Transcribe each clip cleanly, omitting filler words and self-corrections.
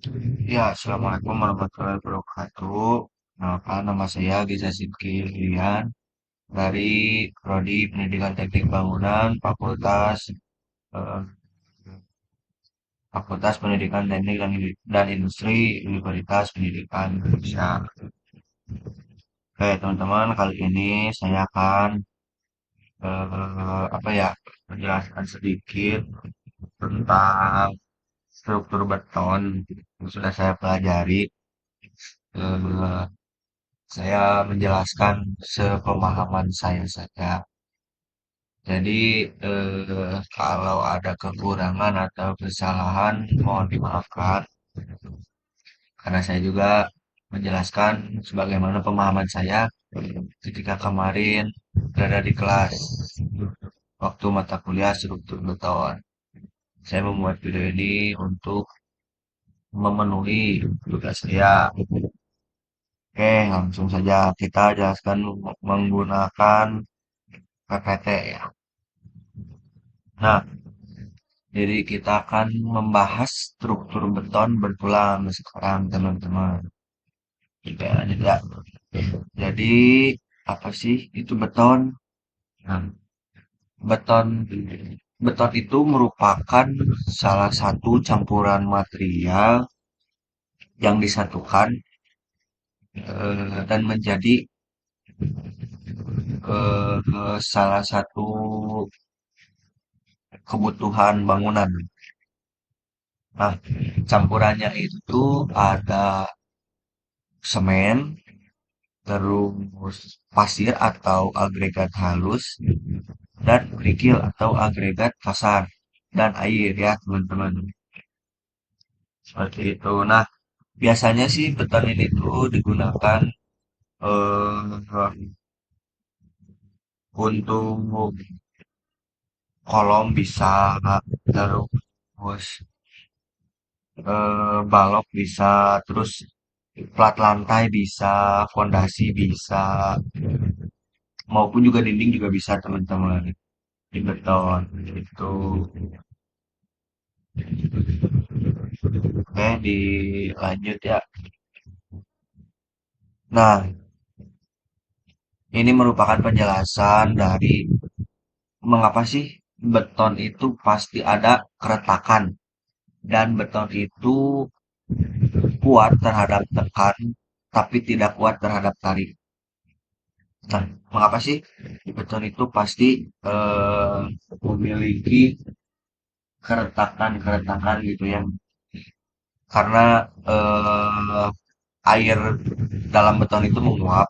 Ya, Assalamualaikum warahmatullahi wabarakatuh. Nama saya Giza Sidki Rian dari Prodi Pendidikan Teknik Bangunan eh, Fakultas Pendidikan Teknik dan Industri Universitas Pendidikan Indonesia. Oke, teman-teman, kali ini saya akan menjelaskan sedikit tentang struktur beton yang sudah saya pelajari. Eh, saya menjelaskan sepemahaman saya saja. Jadi, kalau ada kekurangan atau kesalahan, mohon dimaafkan. Karena saya juga menjelaskan sebagaimana pemahaman saya ketika kemarin berada di kelas waktu mata kuliah struktur beton. Saya membuat video ini untuk memenuhi tugas saya. Oke, langsung saja kita jelaskan menggunakan PPT ya. Nah, jadi kita akan membahas struktur beton bertulang sekarang teman-teman. Ya. Jadi apa sih itu beton? Nah, beton beton itu merupakan salah satu campuran material yang disatukan dan menjadi salah satu kebutuhan bangunan. Nah, campurannya itu ada semen, terus pasir atau agregat halus, dan kerikil atau agregat kasar, dan air ya teman-teman. Seperti itu. Nah, biasanya sih beton ini tuh digunakan eh, untuk kolom bisa, terus balok bisa, terus plat lantai bisa, fondasi bisa, maupun juga dinding juga bisa teman-teman di beton itu. Oke, dilanjut ya. Nah, ini merupakan penjelasan dari mengapa sih beton itu pasti ada keretakan dan beton itu kuat terhadap tekan tapi tidak kuat terhadap tarik. Nah, mengapa sih beton itu pasti eh, memiliki keretakan-keretakan gitu ya? Karena eh, air dalam beton itu menguap,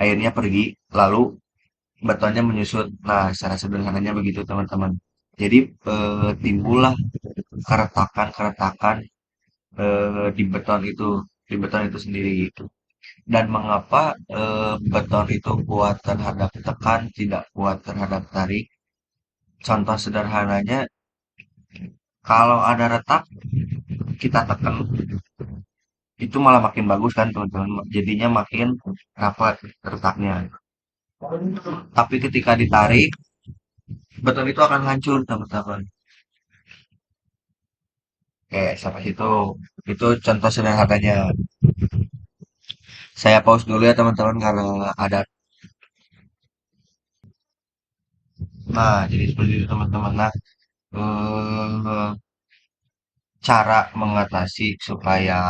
airnya pergi, lalu betonnya menyusut. Nah, secara sederhananya begitu teman-teman. Jadi timbullah keretakan-keretakan di beton itu sendiri gitu. Dan mengapa beton itu kuat terhadap tekan, tidak kuat terhadap tarik? Contoh sederhananya, kalau ada retak, kita tekan, itu malah makin bagus kan teman-teman. Jadinya makin rapat retaknya. Tapi ketika ditarik, beton itu akan hancur teman-teman. Kayak sampai situ. Itu contoh sederhananya. Saya pause dulu ya teman-teman karena ada. Nah, jadi seperti itu teman-teman. Nah, eh, cara mengatasi supaya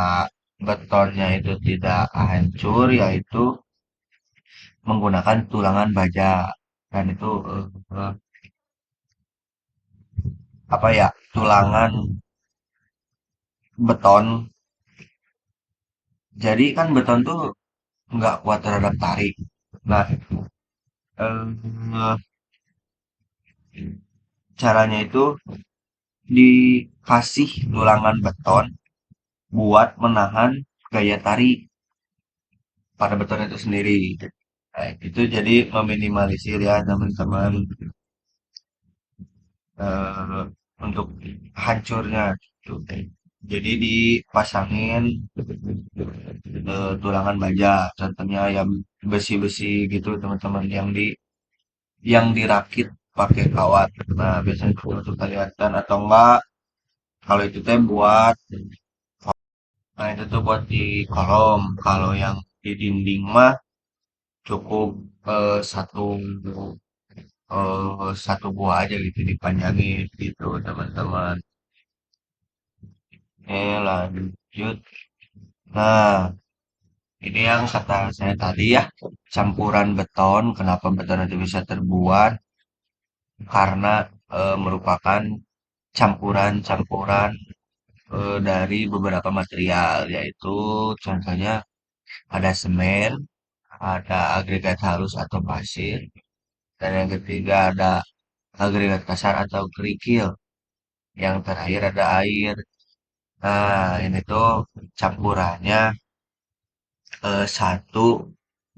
betonnya itu tidak hancur yaitu menggunakan tulangan baja. Dan itu eh, apa ya? Tulangan beton. Jadi kan beton tuh nggak kuat terhadap tarik. Nah, eh, caranya itu dikasih tulangan beton buat menahan gaya tarik pada beton itu sendiri. Nah, itu jadi meminimalisir ya teman-teman eh, untuk hancurnya gitu. Jadi dipasangin tulangan baja, contohnya yang besi-besi gitu teman-teman yang dirakit pakai kawat. Nah, biasanya itu untuk kelihatan atau enggak kalau itu teh buat itu tuh buat di kolom. Kalau yang di dinding mah cukup satu buah aja gitu dipanjangin gitu teman-teman. Lanjut. Nah, ini yang kata saya tadi ya, campuran beton. Kenapa beton itu bisa terbuat? Karena merupakan campuran-campuran dari beberapa material, yaitu contohnya ada semen, ada agregat halus atau pasir, dan yang ketiga ada agregat kasar atau kerikil. Yang terakhir ada air. Nah, ini tuh campurannya satu,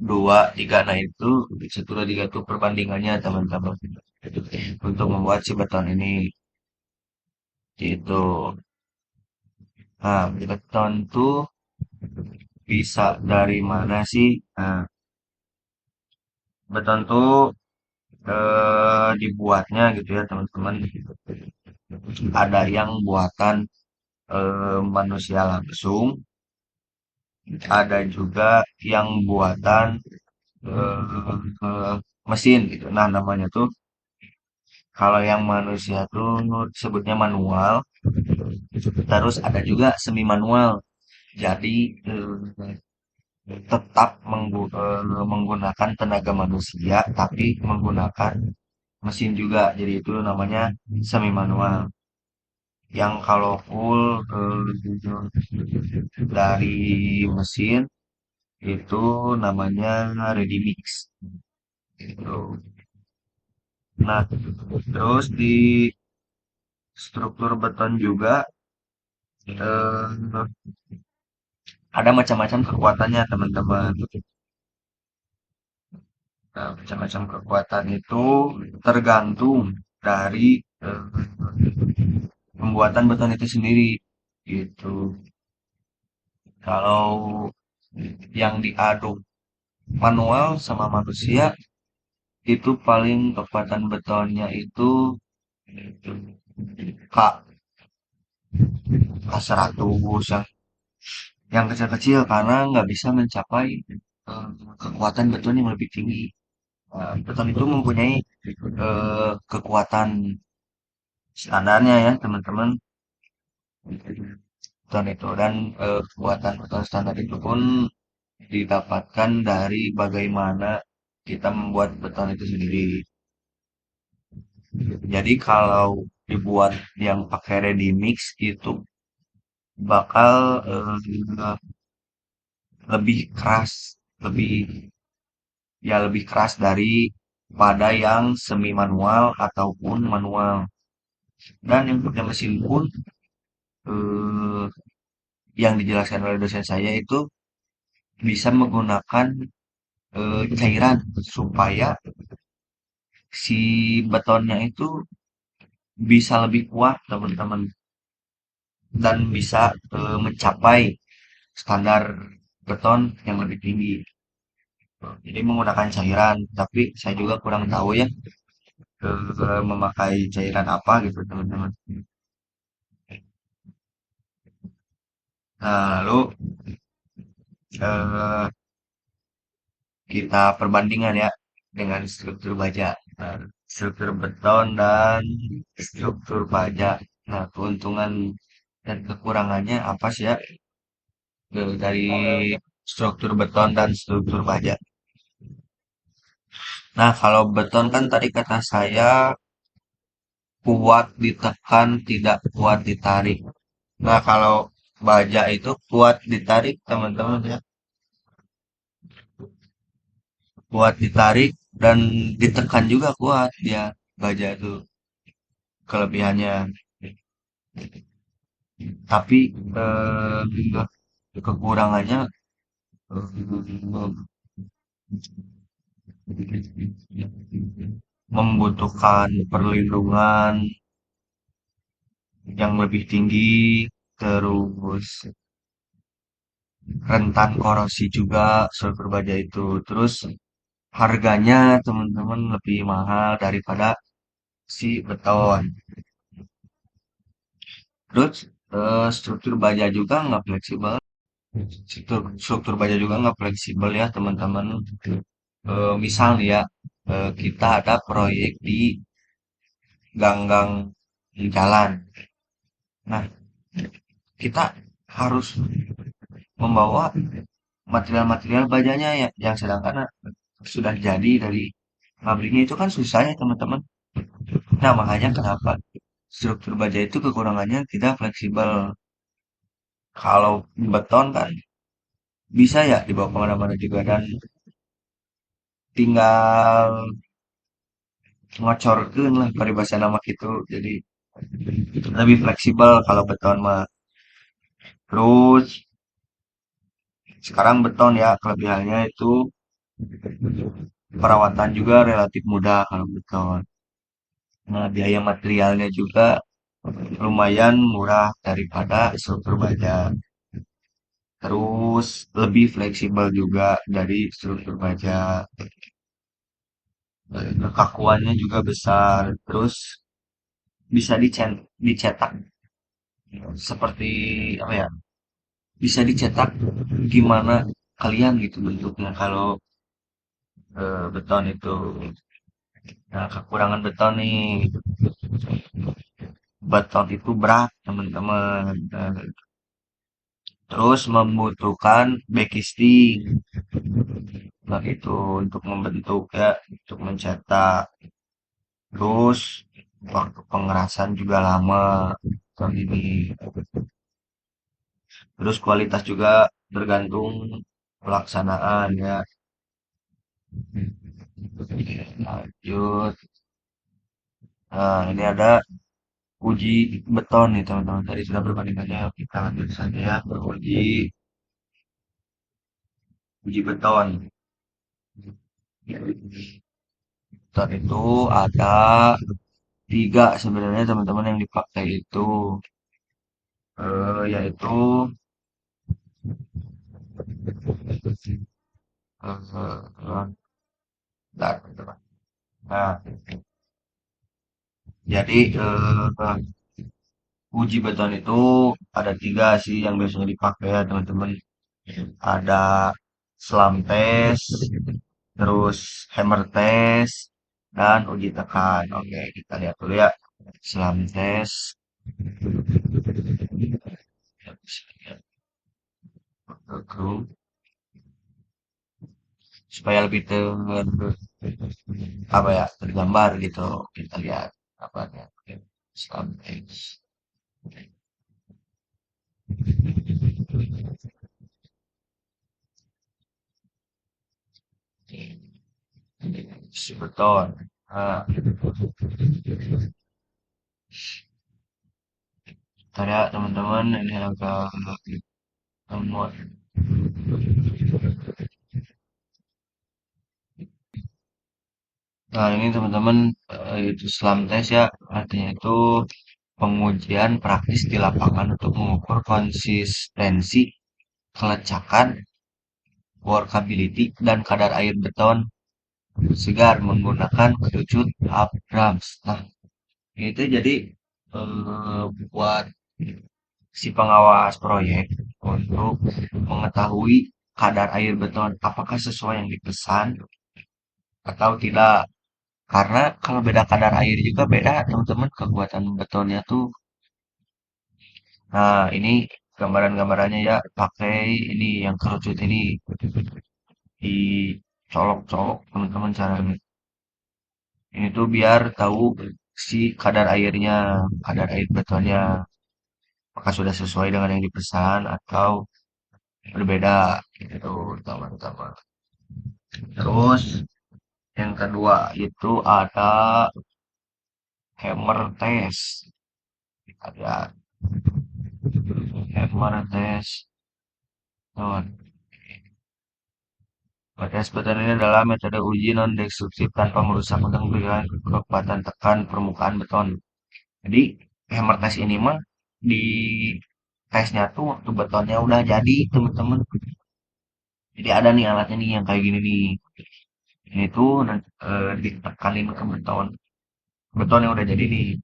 dua, tiga. Nah, itu satu, dua, tiga itu perbandingannya teman-teman. Untuk membuat si beton ini. Gitu. Nah, beton tuh bisa dari mana sih? Nah, beton tuh dibuatnya gitu ya teman-teman. Ada yang buatan manusia langsung, ada juga yang buatan mesin gitu. Nah, namanya tuh kalau yang manusia tuh sebutnya manual, terus ada juga semi manual. Jadi tetap menggunakan tenaga manusia, tapi menggunakan mesin juga. Jadi itu namanya semi manual. Yang kalau full dari mesin itu namanya ready mix. Gitu. Nah, terus di struktur beton juga eh, ada macam-macam kekuatannya, teman-teman. Nah, macam-macam kekuatan itu tergantung dari pembuatan beton itu sendiri. Gitu. Kalau yang diaduk manual sama manusia itu paling kekuatan betonnya itu K K100 yang kecil-kecil karena nggak bisa mencapai eh, kekuatan beton yang lebih tinggi. Beton itu mempunyai kekuatan standarnya ya teman-teman. Beton itu dan kekuatan beton standar itu pun didapatkan dari bagaimana kita membuat beton itu sendiri. Jadi kalau dibuat yang pakai ready mix itu bakal lebih keras, lebih lebih keras dari pada yang semi manual ataupun manual. Dan yang pakai mesin pun eh, yang dijelaskan oleh dosen saya itu bisa menggunakan cairan supaya si betonnya itu bisa lebih kuat teman-teman dan bisa mencapai standar beton yang lebih tinggi. Jadi menggunakan cairan, tapi saya juga kurang tahu ya memakai cairan apa gitu teman-teman. Nah, lalu eh, kita perbandingan ya dengan struktur baja. Nah, struktur beton dan struktur baja. Nah, keuntungan dan kekurangannya apa sih ya dari struktur beton dan struktur baja? Nah, kalau beton kan tadi kata saya kuat ditekan, tidak kuat ditarik. Nah, kalau baja itu kuat ditarik, teman-teman ya. Kuat ditarik dan ditekan juga kuat dia baja itu kelebihannya. Tapi kekurangannya eh, membutuhkan perlindungan yang lebih tinggi, terus rentan korosi juga sulfur baja itu. Terus harganya teman-teman lebih mahal daripada si beton. Terus struktur baja juga nggak fleksibel. struktur baja juga nggak fleksibel ya teman-teman. Misal nih ya, kita ada proyek di ganggang jalan. Nah, kita harus membawa material-material bajanya ya, yang sedangkan sudah jadi dari pabriknya itu kan susah ya teman-teman. Nah, makanya kenapa struktur baja itu kekurangannya tidak fleksibel. Kalau beton kan bisa ya dibawa kemana-mana juga dan tinggal ngocorkeun lah paribasa nama gitu. Jadi lebih fleksibel kalau beton mah. Terus sekarang beton ya kelebihannya itu perawatan juga relatif mudah kalau beton. Nah, biaya materialnya juga lumayan murah daripada struktur baja. Terus lebih fleksibel juga dari struktur baja. Kekakuannya juga besar. Terus bisa dicetak seperti apa ya? Bisa dicetak gimana kalian gitu bentuknya kalau beton itu. Nah, kekurangan beton nih, beton itu berat teman-teman. Terus membutuhkan backcasting, nah itu untuk membentuk ya, untuk mencetak. Terus waktu pengerasan juga lama, beton ini. Terus kualitas juga tergantung pelaksanaan ya. Lanjut. Nah, ini ada uji beton nih teman-teman. Tadi sudah perbandingannya, kita lanjut saja ya ke uji beton. Beton itu ada tiga sebenarnya teman-teman yang dipakai itu, yaitu eh, bentar, bentar. Nah, jadi uji beton itu ada tiga sih yang biasanya dipakai ya teman-teman. Ada slam test, terus hammer test, dan uji tekan. Oke, kita lihat dulu ya. Slam test, supaya lebih apa ya tergambar gitu. Kita lihat apa ya. Slam test. Si beton. Nah, bentar ya teman-teman, ini agak lemot. Nah, ini teman-teman itu slam test ya, artinya itu pengujian praktis di lapangan untuk mengukur konsistensi, kelecekan, workability, dan kadar air beton segar menggunakan kerucut Abrams. Nah, itu jadi buat si pengawas proyek untuk mengetahui kadar air beton apakah sesuai yang dipesan atau tidak. Karena kalau beda kadar air juga beda teman-teman kekuatan betonnya tuh. Nah, ini gambaran-gambarannya ya, pakai ini yang kerucut ini dicolok-colok teman-teman caranya. Ini tuh biar tahu si kadar airnya, kadar air betonnya, apakah sudah sesuai dengan yang dipesan atau berbeda gitu teman-teman. Terus yang kedua itu ada hammer test. Ada hammer test. Tuh, pada sebutan ini adalah metode uji non-destruktif tanpa merusak untuk memberikan kekuatan tekan permukaan beton. Jadi hammer test ini mah di tesnya tuh waktu betonnya udah jadi teman-teman. Jadi ada nih alatnya nih yang kayak gini nih. Ini tuh ditekanin ke beton. Beton yang udah jadi nih.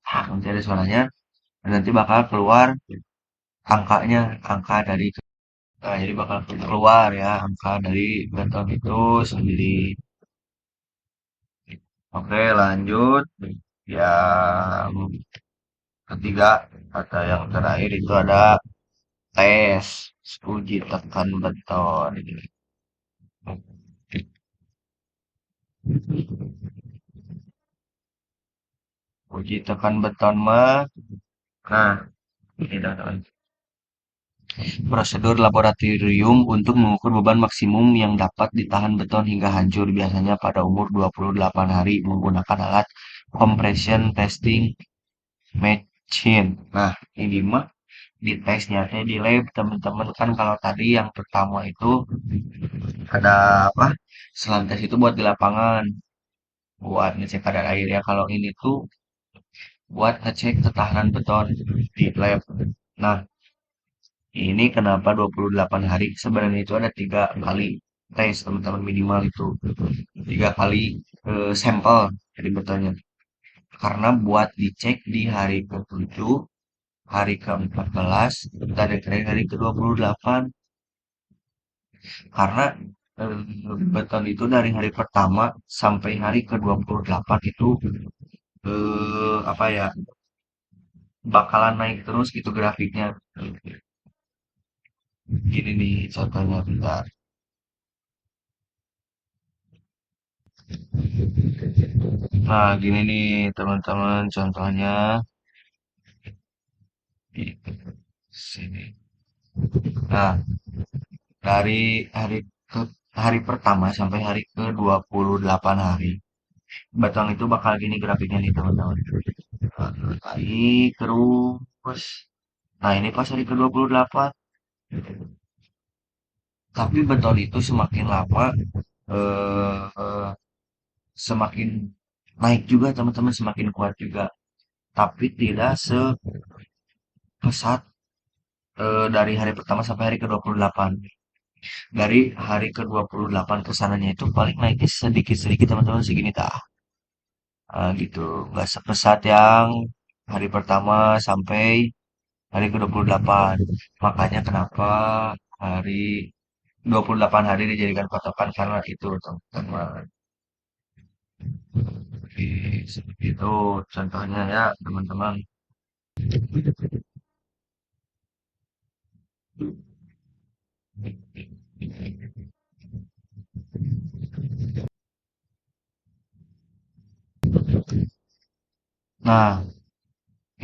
Nanti ada suaranya. Dan nanti bakal keluar angkanya, angka dari Nah, jadi bakal keluar ya angka dari beton itu sendiri. Oke, lanjut. Yang ketiga atau yang terakhir itu ada tes uji tekan beton. Uji tekan beton mah, nah ini teman-teman. Prosedur laboratorium untuk mengukur beban maksimum yang dapat ditahan beton hingga hancur biasanya pada umur 28 hari menggunakan alat compression testing machine. Nah, ini mah di tesnya teh di lab teman-teman kan kalau tadi yang pertama itu ada apa? Selang tes itu buat di lapangan buat ngecek kadar air ya. Kalau ini tuh buat ngecek ketahanan beton di lab. Nah, ini kenapa 28 hari? Sebenarnya itu ada 3 kali tes teman-teman minimal itu 3 kali sampel dari betonnya. Karena buat dicek di hari ke-7, hari ke-14, dan terakhir hari ke-28. Karena beton itu dari hari pertama sampai hari ke-28 itu apa ya bakalan naik terus gitu grafiknya. Gini nih contohnya bentar. Nah, gini nih teman-teman contohnya di sini. Nah, dari ke hari pertama sampai hari ke-28 hari, beton itu bakal gini grafiknya nih teman-teman. Naik terus. Nah, ini pas hari ke-28. Tapi beton itu semakin lama eh, semakin naik juga teman-teman, semakin kuat juga. Tapi tidak sepesat dari hari pertama sampai hari ke-28. Dari hari ke-28 ke sananya itu paling naiknya sedikit-sedikit teman-teman segini tah. Gitu. Nggak sepesat yang hari pertama sampai hari ke-28. Makanya kenapa hari 28 hari dijadikan patokan karena itu teman-teman. Seperti itu contohnya ya teman-teman. Nah,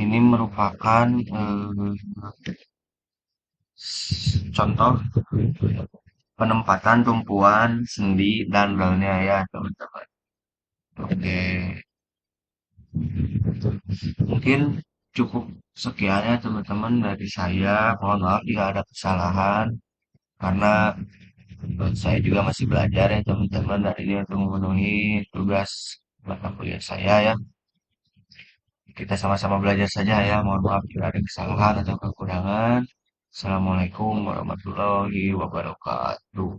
ini merupakan contoh penempatan tumpuan sendi dan relnya ya teman-teman. Oke, mungkin cukup sekian ya teman-teman dari saya. Mohon maaf jika ada kesalahan karena saya juga masih belajar ya teman-teman dari ini untuk memenuhi tugas mata kuliah saya ya. Kita sama-sama belajar saja ya. Mohon maaf jika ada kesalahan atau kekurangan. Assalamualaikum warahmatullahi wabarakatuh.